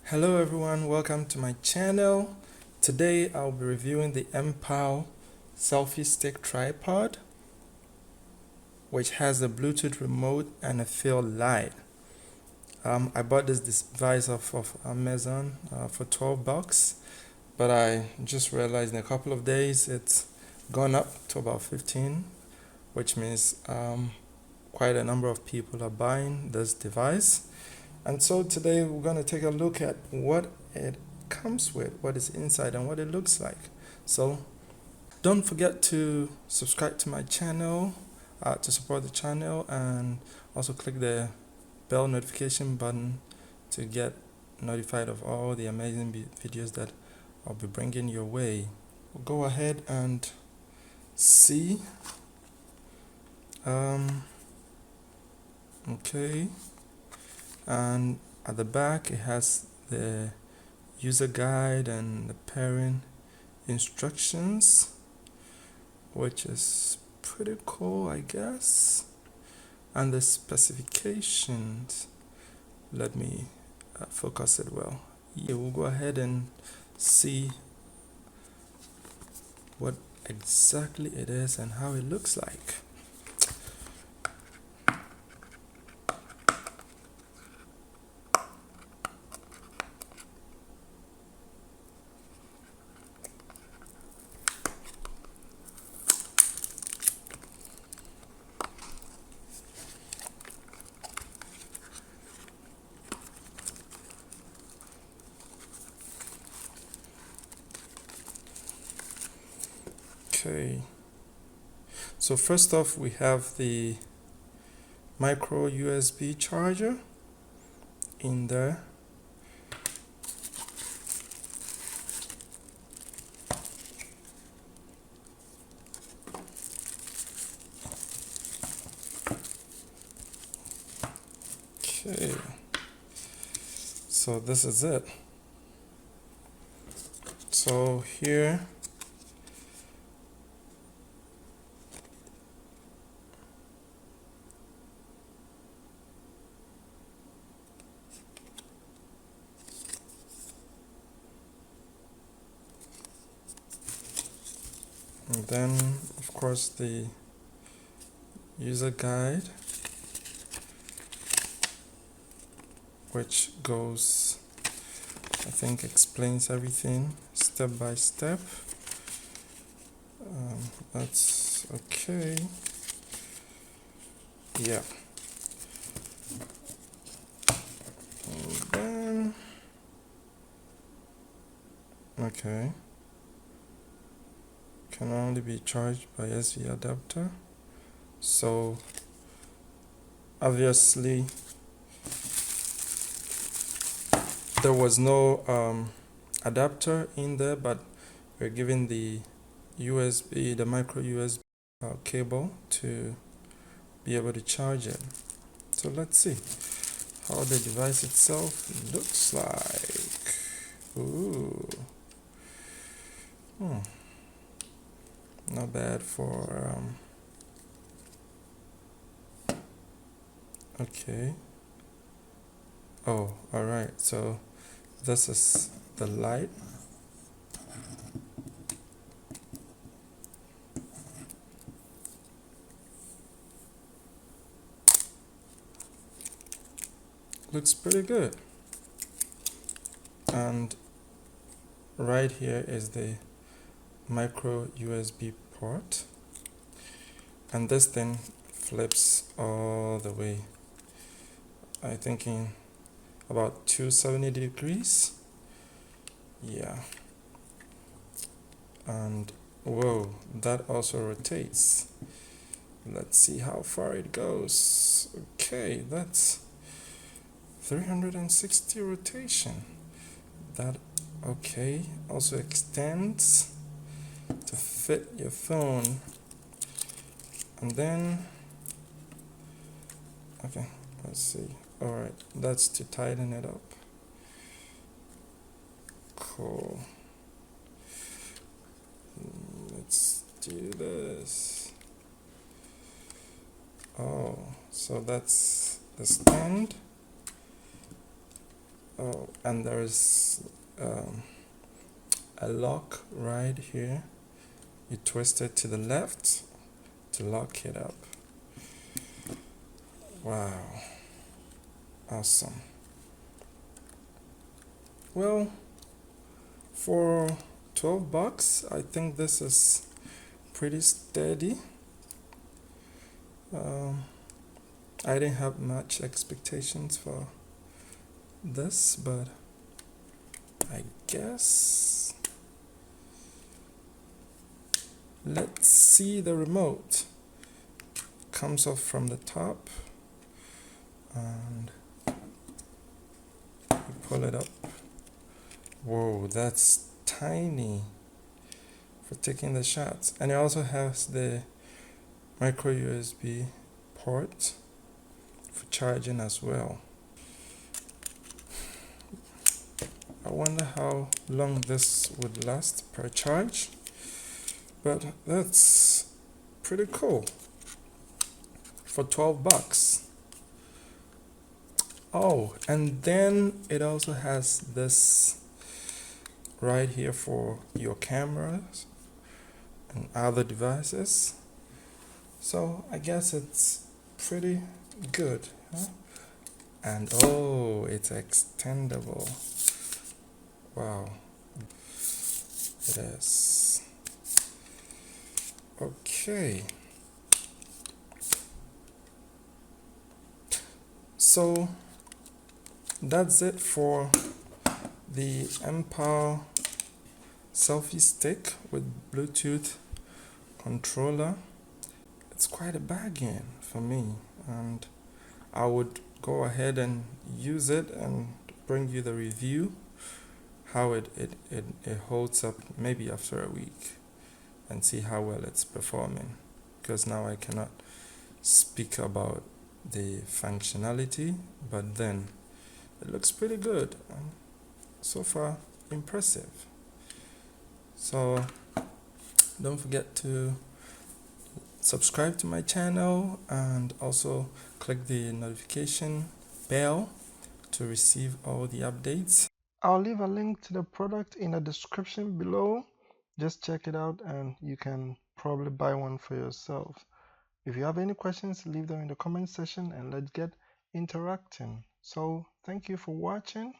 Hello everyone, welcome to my channel. Today I'll be reviewing the MPOW Selfie Stick Tripod, which has a Bluetooth remote and a field light. I bought this device off of Amazon for 12 bucks, but I just realized in a couple of days it's gone up to about 15, which means quite a number of people are buying this device. And so today we're going to take a look at what it comes with, what is inside and what it looks like. So don't forget to subscribe to my channel to support the channel, and also click the bell notification button to get notified of all the amazing videos that I'll be bringing your way. We'll go ahead and see. Okay. And at the back it has the user guide and the pairing instructions, which is pretty cool, I guess. And the specifications, let me focus it well. Yeah, we'll go ahead and see what exactly it is and how it looks like. Okay, so first off we have the micro USB charger in there. Okay, so this is it. So here and then of course the user guide, which goes, I think, explains everything step by step. That's okay. Yeah. And then, okay, can only be charged by SV adapter. So obviously there was no adapter in there, but we're given the USB, the micro USB cable to be able to charge it. So let's see how the device itself looks like. Ooh. Not bad for okay. Oh, alright, so this is the light. Looks pretty good. And right here is the micro USB port, and this thing flips all the way, I think in about 270 degrees. Yeah, and whoa, that also rotates. Let's see how far it goes. Okay, that's 360 rotation. That okay, also extends to fit your phone. And then okay, let's see. Alright, that's to tighten it up. Cool. Let's do this. Oh, so that's the stand. Oh, and there's a lock right here. You twist it to the left to lock it up. Wow, awesome. Well, for 12 bucks, I think this is pretty steady. Um, I didn't have much expectations for this, but I guess let's see the remote. Comes off from the top and you pull it up. Whoa, that's tiny for taking the shots. And it also has the micro USB port for charging as well. I wonder how long this would last per charge, but that's pretty cool for 12 bucks. Oh, and then it also has this right here for your cameras and other devices. So I guess it's pretty good, huh? And oh, it's extendable. Wow, it is. Okay. So that's it for the MPOW Selfie Stick with Bluetooth controller. It's quite a bargain for me, and I would go ahead and use it and bring you the review how it holds up maybe after a week and see how well it's performing, because now I cannot speak about the functionality, but then it looks pretty good and so far impressive. So don't forget to subscribe to my channel and also click the notification bell to receive all the updates. I'll leave a link to the product in the description below. Just check it out and you can probably buy one for yourself. If you have any questions, leave them in the comment section and let's get interacting. So thank you for watching.